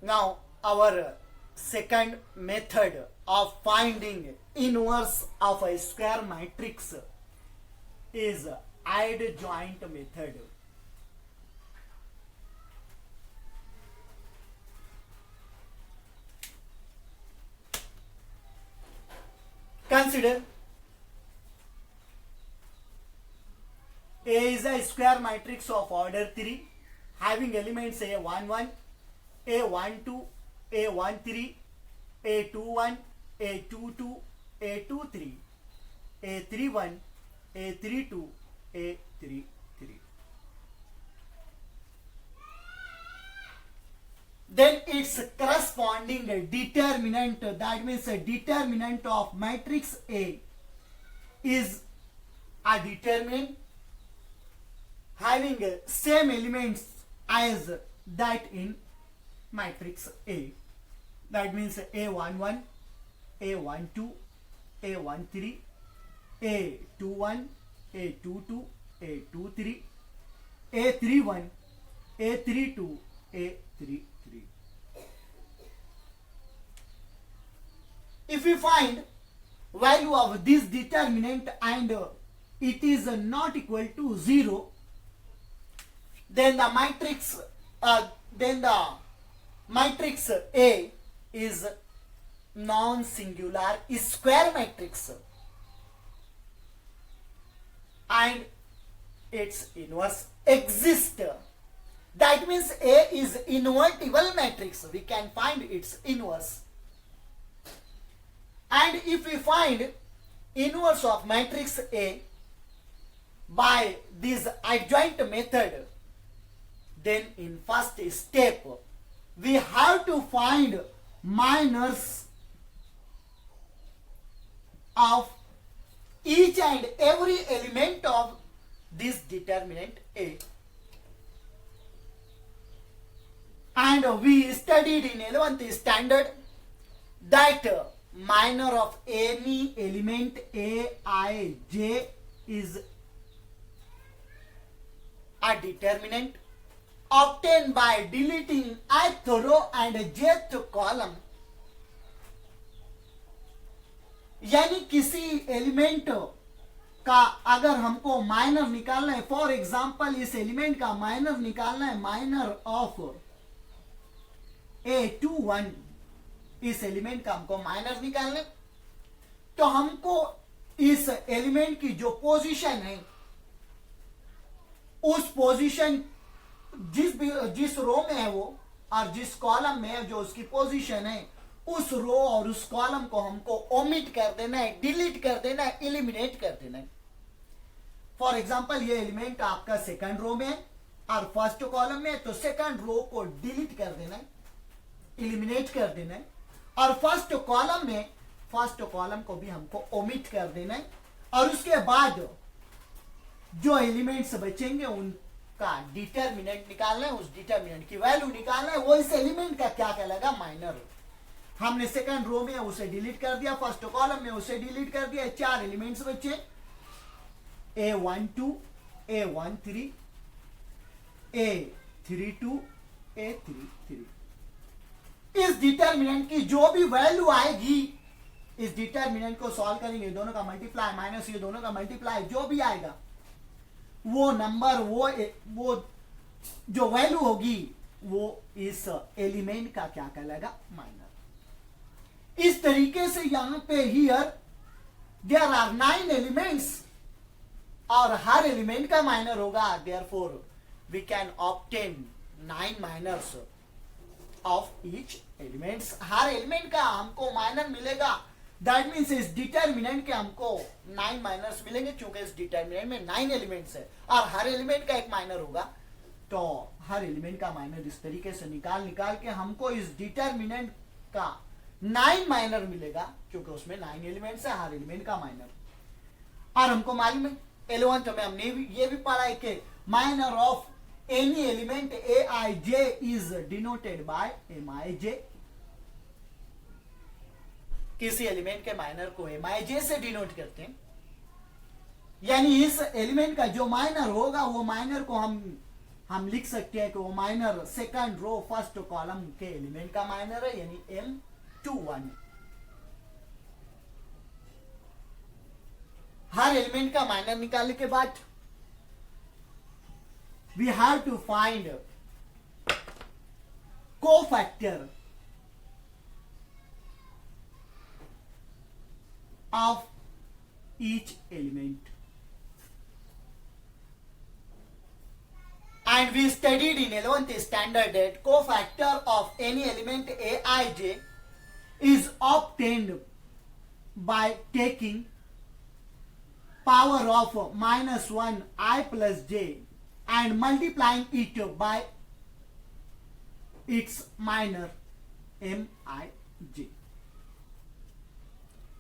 Now, our second method of finding inverse of a square matrix is adjoint method. Consider A is a square matrix of order 3 having elements A11, A12, A13, A21, A22, A23, A31, A32, A33. Then its corresponding determinant, that means a determinant of matrix A, is a determinant having same elements as that in matrix A. That means A11, A12, A13, A21, A22, A23, A31, A32, A33. If we find value of this determinant and it is not equal to 0, then the matrix A is non-singular square matrix and its inverse exists. That means A is invertible matrix. We can find its inverse. And if we find inverse of matrix A by this adjoint method, then in first step we have to find minors of each and every element of this determinant A. And we studied in 11th standard that minor of any element Aij is a determinant obtained by deleting ith row and jth column. यानी किसी element का अगर हमको minor निकालना है, for example इस element का minor निकालना है, माइनर ऑफ A21, इस एलिमेंट का हमको माइनर निकालना है, तो हमको इस एलिमेंट की जो पोजीशन है उस पोजीशन जिस रो में है वो और जिस कॉलम में है जो उसकी पोजीशन है, उस रो और उस कॉलम को हमको ओमिट कर देना है, डिलीट कर देना है, एलिमिनेट कर देना है. फॉर एग्जांपल ये एलिमेंट आपका सेकंड रो में है और फर्स्ट कॉलम में है, तो सेकंड रो को डिलीट कर देना है, एलिमिनेट कर देना है. और फर्स्ट कॉलम को भी हमको ओमिट कर देना है. और उसके बाद जो एलिमेंट्स बचेंगे उनका डिटरमिनेंट निकालना है, उस डिटरमिनेंट की वैल्यू निकालना है. वो इस एलिमेंट का क्या कहलाएगा? माइनर. हमने सेकंड रो में उसे डिलीट कर दिया, फर्स्ट कॉलम में उसे डिलीट कर दिया. 4 एलिमेंट्स बचे, A12, A13, A32, A33. इस डिटरमिनेंट की जो भी वैल्यू आएगी, इस डिटरमिनेंट को सॉल्व करेंगे, दोनों का मल्टीप्लाई माइनस ये दोनों का मल्टीप्लाई, जो भी आएगा वो नंबर, वो जो वैल्यू होगी वो इस एलिमेंट का क्या कहलाएगा? माइनर. इस तरीके से यहां पे हियर देयर आर 9 एलिमेंट्स और हर एलिमेंट का माइनर होगा. Therefore we can obtain 9 minors of each elements. हर एलिमेंट का हमको माइनर मिलेगा. दैट मीन्स इस डिटरमिनेंट के हमको 9 माइनर्स मिलेंगे, क्योंकि इस डिटरमिनेंट में 9 एलिमेंट्स है और हर एलिमेंट का एक माइनर होगा. तो हर एलिमेंट का माइनर इस तरीके से निकाल के हमको इस डिटरमिनेंट का 9 माइनर मिलेगा, क्योंकि उसमें 9 एलिमेंट्स है, हर एलिमेंट का माइनर. और हमको मालूम है 11th में हमने ये भी पढ़ा है कि minor of any element Aij is denoted by Mij. किसी एलिमेंट के माइनर को Mij से डिनोट करते हैं. यानी इस एलिमेंट का जो माइनर होगा वो माइनर को हम हम लिख सकते हैं कि वो minor second row first column के एलिमेंट का माइनर है, यानी M21। हर एलिमेंट का माइनर निकालने के बाद we have to find cofactor of each element. And we studied in 11th standard that cofactor of any element Aij is obtained by taking power of -1 I plus j and multiplying it by its minor Mij।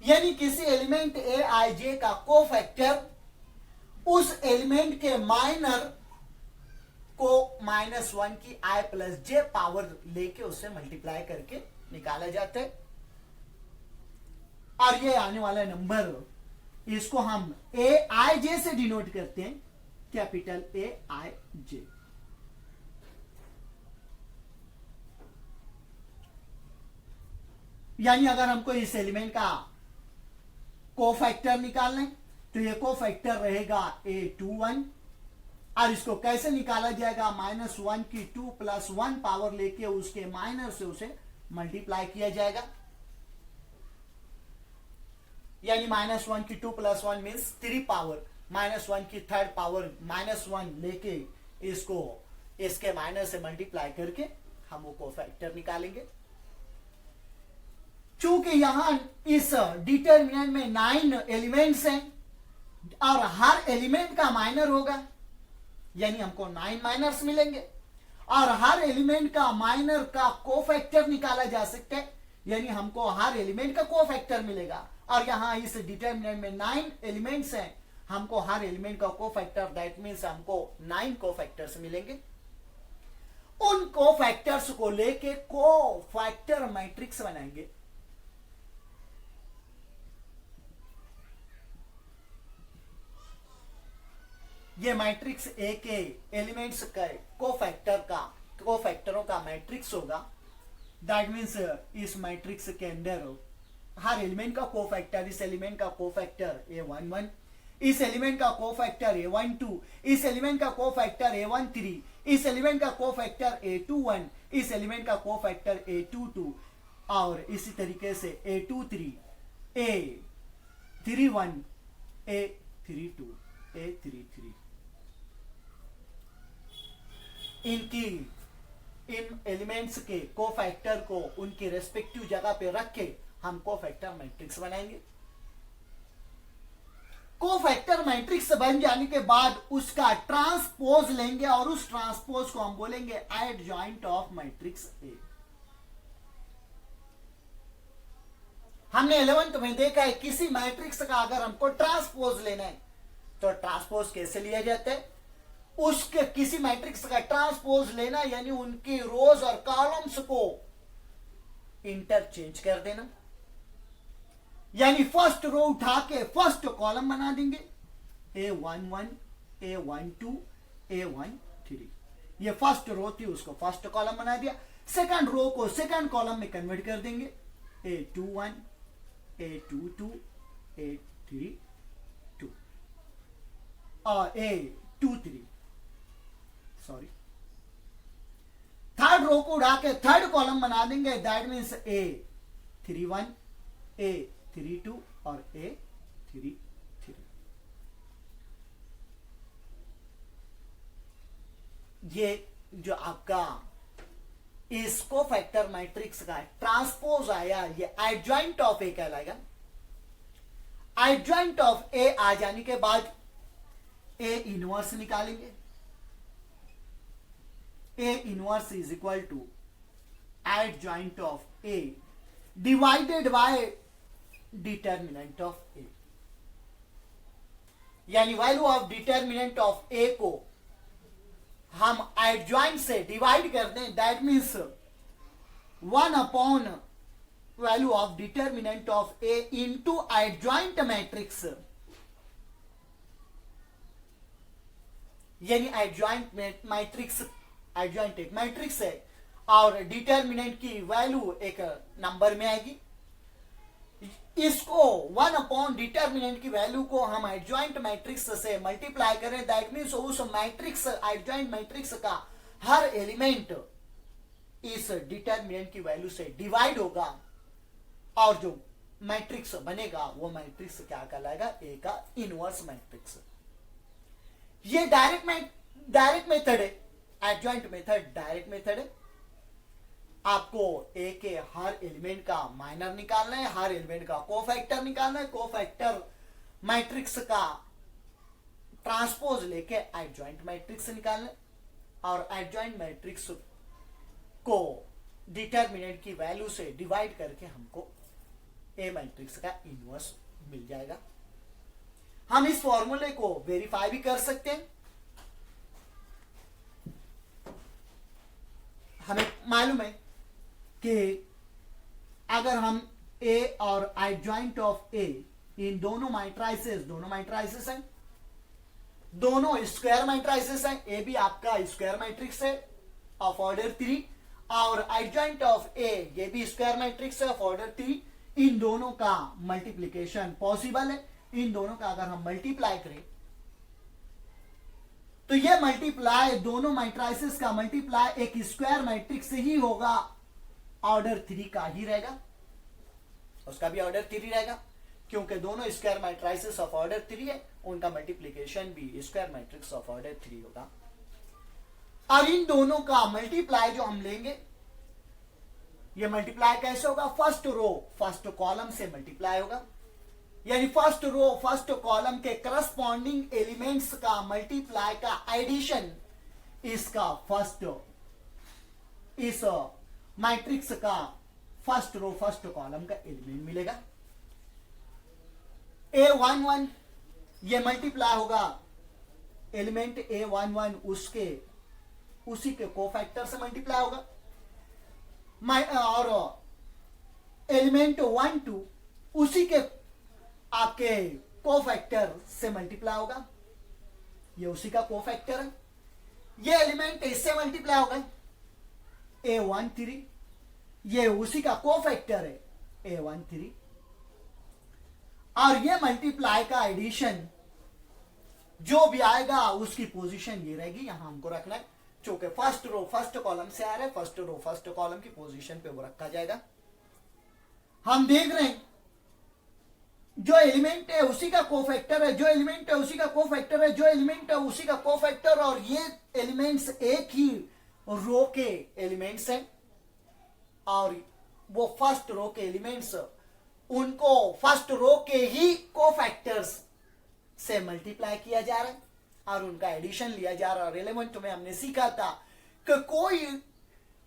यानी किसी element Aij का cofactor उस element के minor को -1 की I plus j power लेके उससे multiply करके निकाला जाता है। और ये आने वाला नंबर इसको हम Aij से डिनोट करते हैं, कैपिटल Aij। यानी अगर हमको इस एलिमेंट का कोफैक्टर निकालना है तो ये कोफैक्टर रहेगा A21। और इसको कैसे निकाला जाएगा? -1 की 2 + 1 पावर लेके उसके माइनर से उसे मल्टीप्लाई किया जाएगा। यानी -1 की 2 + 1 मीन्स 3 पावर, -1 की 3rd पावर -1 लेके इसको इसके माइनर से मल्टीप्लाई करके हम वो कोफैक्टर निकालेंगे। चूंकि यहां इस डिटरमिनेंट में 9 एलिमेंट्स हैं और हर एलिमेंट का माइनर होगा, यानी हमको 9 माइनर्स मिलेंगे और हर एलिमेंट का माइनर का कोफैक्टर निकाला जा सकता है, यानी हमको हर एलिमेंट का कोफैक्टर मिलेगा। और यहां इस डिटरमिनेंट में 9 एलिमेंट्स हैं, हमको हर एलिमेंट का कोफैक्टर, दैट मीन्स हमको 9 कोफैक्टर्स मिलेंगे। उन कोफैक्टर्स को लेके कोफैक्टर मैट्रिक्स बनाएंगे। ये मैट्रिक्स ए के एलिमेंट्स का कोफैक्टरों का मैट्रिक्स होगा। दैट मीन्स इस मैट्रिक्स के अंदर हर एलिमेंट का कोफैक्टर, इस एलिमेंट का कोफैक्टर A11, इस एलिमेंट का कोफैक्टर A12, इस एलिमेंट का कोफैक्टर A13, इस एलिमेंट का कोफैक्टर A21, इस एलिमेंट का कोफैक्टर A22 और इसी तरीके से A23, A31, A32, A33। इन एलिमेंट्स के कोफैक्टर को उनकी रेस्पेक्टिव जगह पे रख के हम कोफैक्टर मैट्रिक्स बनाएंगे। कोफैक्टर मैट्रिक्स बन जाने के बाद उसका ट्रांसपोज लेंगे और उस ट्रांसपोज को हम बोलेंगे एडजॉइंट ऑफ मैट्रिक्स ए। हमने 11th में देखा है किसी मैट्रिक्स का अगर हमको ट्रांसपोज लेना है तो ट्रांसपोज कैसे लिया जाता है? उसके किसी मैट्रिक्स का ट्रांसपोज लेना यानी उनकी रोज और कॉलम्स को इंटरचेंज कर देना। यानी फर्स्ट रो उठा के फर्स्ट कॉलम बना देंगे, A11, A12, A13। ये फर्स्ट रो थी, उसको फर्स्ट कॉलम बना दिया। सेकंड रो को सेकंड कॉलम में कन्वर्ट कर देंगे, A21, A22, A32 और A23। सॉरी, थर्ड रो को उड़ा के थर्ड कॉलम बना देंगे, दैट मीन्स A31, A32 और A33। ये जो आपका इस कोफैक्टर मैट्रिक्स का ट्रांसपोज आया, ये एडजॉइंट ऑफ ए कहलाएगा। एडजॉइंट ऑफ ए आ जाने के बाद ए इनवर्स निकालेंगे। A inverse is equal to adjoint of A divided by determinant of A। यानी value of determinant of A को हम एडजॉइंट से डिवाइड कर दें, that means 1 upon value of determinant of A into adjoint matrix. यानी adjoint matrix, adjoint एक matrix है और डिटर्मिनेंट की वैल्यू एक नंबर में आएगी। इसको 1 अपॉन डिटर्मिनेंट की वैल्यू को हम एडजॉइंट मैट्रिक्स से मल्टीप्लाई करें, दैट मीन्स उस मैट्रिक्स, एडजॉइंट मैट्रिक्स का हर एलिमेंट इस डिटर्मिनेंट की वैल्यू से डिवाइड होगा और जो मैट्रिक्स बनेगा वो मैट्रिक्स क्या कहलाएगा, ए का इनवर्स मैट्रिक्स। ये डायरेक्ट मेथड है, एडजॉइंट मेथड डायरेक्ट मेथड है। आपको ए के हर एलिमेंट का माइनर निकालना है, हर एलिमेंट का कोफैक्टर निकालना है, कोफैक्टर मैट्रिक्स का ट्रांसपोज लेके एडजॉइंट मैट्रिक्स निकालना है और एडजॉइंट मैट्रिक्स को डिटर्मिनेंट की वैल्यू से डिवाइड करके हमको ए मैट्रिक्स का इनवर्स मिल जाएगा। हम इस फॉर्मूले को वेरीफाई भी कर सकते हैं। हमें मालूम है कि अगर हम ए और एडजॉइंट ऑफ ए, इन दोनों मैट्राइसेस हैं, दोनों स्क्वायर मैट्राइसेस हैं। ए भी आपका स्क्वायर मैट्रिक्स है ऑफ ऑर्डर 3 और एडजॉइंट ऑफ ए ये भी स्क्वायर मैट्रिक्स है ऑफ ऑर्डर 3। इन दोनों का मल्टीप्लिकेशन पॉसिबल है। इन दोनों का अगर हम मल्टीप्लाई करें तो ये मल्टीप्लाई, दोनों मैट्राइसेस का मल्टीप्लाई एक स्क्वायर मैट्रिक्स ही होगा, ऑर्डर 3 का ही रहेगा, उसका भी ऑर्डर 3 रहेगा क्योंकि दोनों स्क्वायर मैट्राइसेस ऑफ ऑर्डर 3 है, उनका मल्टीप्लिकेशन भी स्क्वायर मैट्रिक्स ऑफ ऑर्डर 3 होगा। और इन दोनों का मल्टीप्लाई जो हम लेंगे, ये मल्टीप्लाई कैसे होगा, फर्स्ट रो फर्स्ट कॉलम से मल्टीप्लाई होगा, यानी फर्स्ट रो फर्स्ट कॉलम के करस्पॉन्डिंग एलिमेंट्स का मल्टीप्लाई का एडिशन इसका फर्स्ट, इस मैट्रिक्स का फर्स्ट रो फर्स्ट कॉलम का एलिमेंट मिलेगा। A11 ये मल्टीप्लाई होगा एलिमेंट A11 उसी के कोफैक्टर से मल्टीप्लाई होगा, और एलिमेंट 12 उसी के आपके कोफैक्टर से मल्टीप्लाई होगा, ये उसी का कोफैक्टर है। ये एलिमेंट इससे मल्टीप्लाई होगा A13, ये उसी का कोफैक्टर है A13, और ये मल्टीप्लाई का एडिशन जो भी आएगा उसकी पोजीशन ये रहेगी, यहां हमको रखना है चूंकि फर्स्ट रो फर्स्ट कॉलम से आ रहा है, फर्स्ट रो फर्स्ट कॉलम की पोजीशन पे वो रखा जाएगा। हम देख रहे हैं जो एलिमेंट है उसी का कोफैक्टर है, जो एलिमेंट है उसी का कोफैक्टर है, जो एलिमेंट है उसी का कोफैक्टर, और ये एलिमेंट्स एक ही रो के एलिमेंट्स हैं और वो फर्स्ट रो के एलिमेंट्स उनको फर्स्ट रो के ही कोफैक्टर्स से मल्टीप्लाई किया जा रहा है और उनका एडिशन लिया जा रहा है। एलिमेंट में हमने सीखा था कि कोई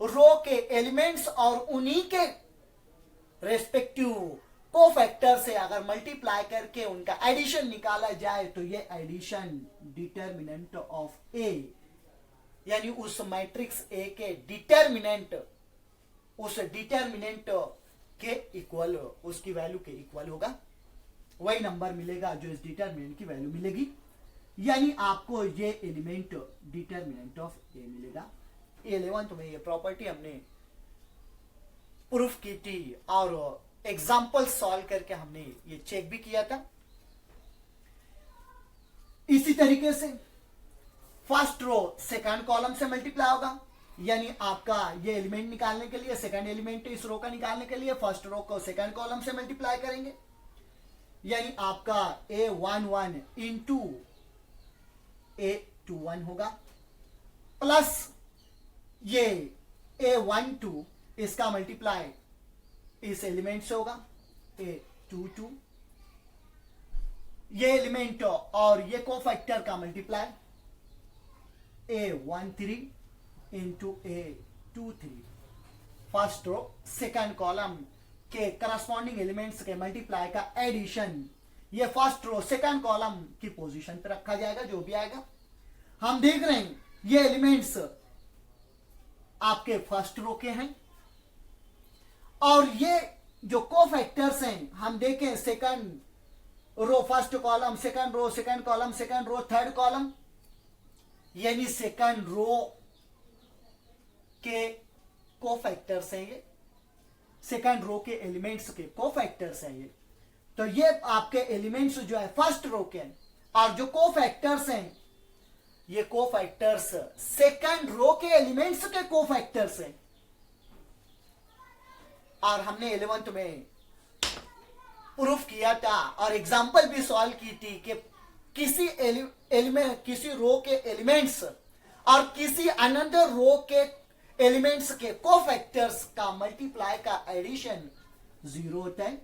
रो के एलिमेंट्स और उन्हीं के रेस्पेक्टिव कोफैक्टर से अगर मल्टीप्लाई करके उनका एडिशन निकाला जाए तो ये एडिशन डिटर्मिनेंट ऑफ ए, यानी उस मैट्रिक्स ए के डिटर्मिनेंट, उस डिटर्मिनेंट के इक्वल, उसकी वैल्यू के इक्वल होगा, वही नंबर मिलेगा जो इस डिटर्मिनेंट की वैल्यू मिलेगी, यानी आपको ये एलिमेंट डिटर्मिनेंट ऑफ ए मिलेगा। 11th में ये प्रॉपर्टी हमने प्रूफ की थी और एग्जाम्पल सॉल्व करके हमने ये चेक भी किया था। इसी तरीके से फर्स्ट रो सेकंड कॉलम से मल्टीप्लाई होगा, यानी आपका ये एलिमेंट निकालने के लिए, सेकंड एलिमेंट इस रो का निकालने के लिए फर्स्ट रो को सेकंड कॉलम से मल्टीप्लाई करेंगे, यानी आपका A11 इंटू A21 होगा, प्लस ये A12 इसका मल्टीप्लाई इस एलिमेंट से होगा A22, ये एलिमेंट और ये कोफैक्टर का multiply A13 into A23, first row second column के करस्पॉन्डिंग एलिमेंट्स के मल्टीप्लाई का एडिशन ये फर्स्ट रो सेकंड कॉलम की पोजीशन पे रखा जाएगा, जो भी आएगा। हम देख रहे हैं ये एलिमेंट्स आपके फर्स्ट रो के हैं और ये जो कोफैक्टर्स हैं हम देखें second row first column, second row second column, second row third column, यानी सेकंड रो के कोफैक्टर्स हैं ये, सेकंड रो के एलिमेंट्स के कोफैक्टर्स हैं ये। तो ये आपके एलिमेंट्स जो है फर्स्ट रो के हैं, और जो कोफैक्टर्स हैं ये कोफैक्टर्स सेकंड रो के एलिमेंट्स के कोफैक्टर्स हैं। और हमने 11th में प्रूफ किया था और एग्जांपल भी सॉल्व की थी कि किसी एलिमेंट, किसी रो के एलिमेंट्स और किसी अनदर रो के एलिमेंट्स के कोफैक्टर्स का मल्टीप्लाई का एडिशन 0 होता है।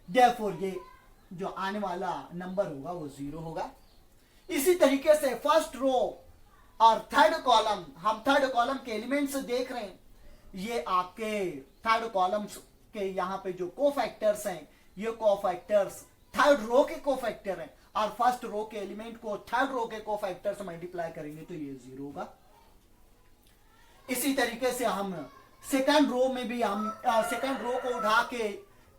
देयरफॉर ये जो आने वाला नंबर होगा वो 0 होगा। इसी तरीके से फर्स्ट रो और थर्ड कॉलम, हम थर्ड कॉलम के एलिमेंट्स देख रहे हैं, ये आपके थर्ड कॉलम्स के यहाँ पे जो कोफैक्टर्स हैं ये कोफैक्टर्स थर्ड रो के कोफैक्टर हैं, और फर्स्ट रो के एलिमेंट को थर्ड रो के कोफैक्टर से मल्टीप्लाई करेंगे तो ये 0 होगा। इसी तरीके से हम सेकंड रो में भी हम सेकंड रो को उठा के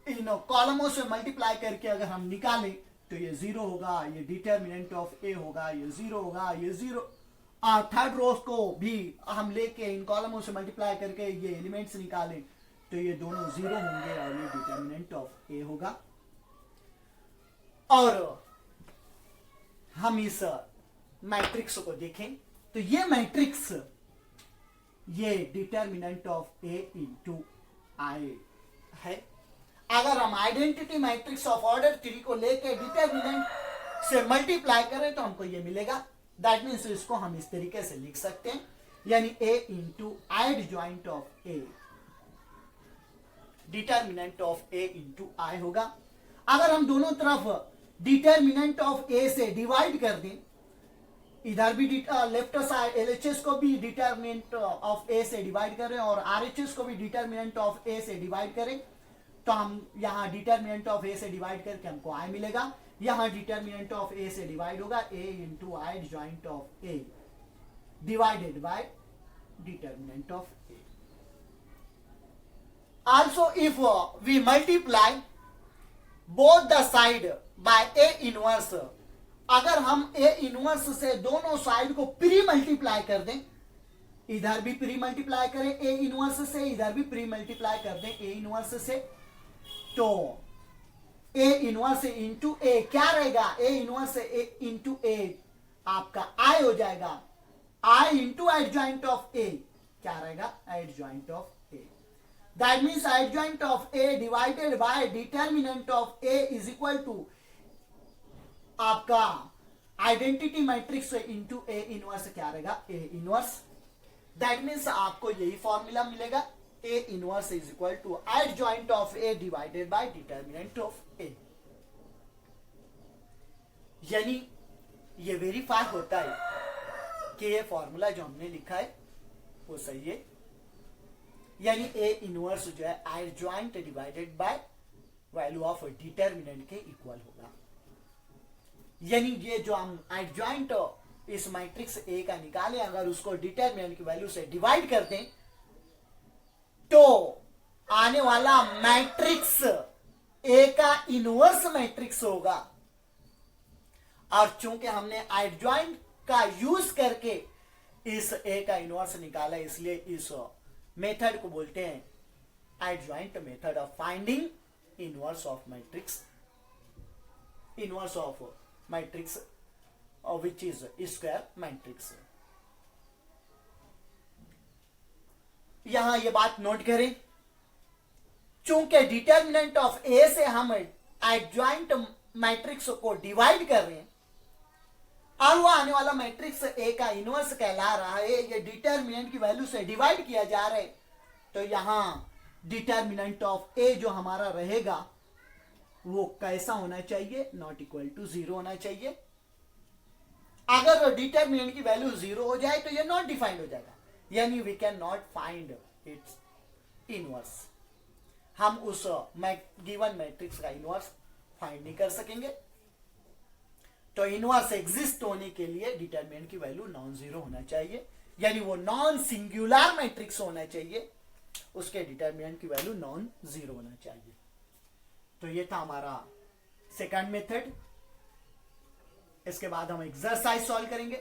इन कॉलमों से मल्टीप्लाई करके अगर हम निकालें तो ये 0 होगा, ये डिटर्मिनेंट ऑफ ए होगा, ये 0 होगा, ये 0। और थर्ड रो को भी हम लेके इन कॉलमों से मल्टीप्लाई करके ये एलिमेंट्स निकालें तो ये दोनों 0 होंगे और ये डिटर्मिनेंट ऑफ ए होगा। और हम इस मैट्रिक्स को देखें तो ये मैट्रिक्स ये डिटर्मिनेंट ऑफ ए इंटू आई है। अगर हम आइडेंटिटी मैट्रिक्स ऑफ ऑर्डर 3 को लेके डिटर्मिनेंट से मल्टीप्लाई करें तो हमको ये मिलेगा। दैट मीन्स इसको हम इस तरीके से लिख सकते हैं, यानी A into adjoint of A, determinant of A into I होगा। अगर हम दोनों तरफ डिटर्मिनेंट ऑफ ए से डिवाइड कर दें, इधर भी लेफ्ट साइड एलएचएस को भी डिटर्मिनेंट ऑफ ए से डिवाइड करें और आरएचएस को भी डिटर्मिनेंट ऑफ ए से डिवाइड करें, तो हम यहां डिटर्मिनेंट ऑफ ए से डिवाइड करके हमको आई मिलेगा। यहां डिटर्मिनेंट ऑफ ए से डिवाइड होगा A into I joint of A divided by determinant of A. Also if we multiply both the side by A inverse, अगर हम ए इनवर्स से दोनों साइड को प्री मल्टीप्लाई कर दें, इधर भी प्री मल्टीप्लाई करें ए इनवर्स से, इधर भी प्री मल्टीप्लाई कर दें ए इनवर्स से, तो ए इनवर्स इंटू ए क्या रहेगा, ए इनवर्स ए इंटू ए आपका आई हो जाएगा, I into adjoint of A क्या रहेगा, adjoint of A. That means adjoint of A divided by determinant of A is equal to आपका identity matrix into A inverse क्या रहेगा, A inverse. That means आपको यही formula मिलेगा, A inverse is equal to adjoint of A divided by determinant of A. यानी ये verify होता है कि ये फॉर्मूला जो हमने लिखा है वो सही है, यानी ए इनवर्स जो है adjoint divided by value of determinant के इक्वल होगा। यानी ये जो हम एडजॉइंट इस मैट्रिक्स ए का निकालें, अगर उसको डिटर्मिनेंट की वैल्यू से डिवाइड कर दें तो आने वाला मैट्रिक्स ए का इनवर्स मैट्रिक्स होगा। और चूंकि हमने एडजॉइंट का यूज करके इस ए का इनवर्स निकाला, इसलिए इस मेथड को बोलते हैं adjoint method of finding inverse of matrix, inverse of matrix which is square matrix. यहां ये बात नोट करें, चूंकि डिटर्मिनेंट ऑफ ए से हम एडजॉइंट मैट्रिक्स को डिवाइड कर रहे हैं और वो आने वाला मैट्रिक्स ए का इनवर्स कहला रहा है, ये डिटर्मिनेंट की वैल्यू से डिवाइड किया जा रहा है, तो यहां डिटर्मिनेंट ऑफ ए जो हमारा रहेगा वो कैसा होना चाहिए, नॉट इक्वल टू 0 होना चाहिए। अगर डिटर्मिनेंट की वैल्यू 0 हो जाए तो ये नॉट डिफाइंड हो जाएगा, यानी we can not find its inverse. हम उस गिवन मैट्रिक्स का इनवर्स फाइंड नहीं कर सकेंगे। तो इनवर्स एग्जिस्ट होने के लिए डिटर्मिनेंट की वैल्यू नॉन जीरो होना चाहिए, यानी वो नॉन सिंगुलर मैट्रिक्स होना चाहिए, उसके डिटर्मिनेंट की वैल्यू नॉन जीरो होना चाहिए। तो ये था हमारा सेकंड मेथड। इसके बाद हम एक्सरसाइज सॉल्व करेंगे।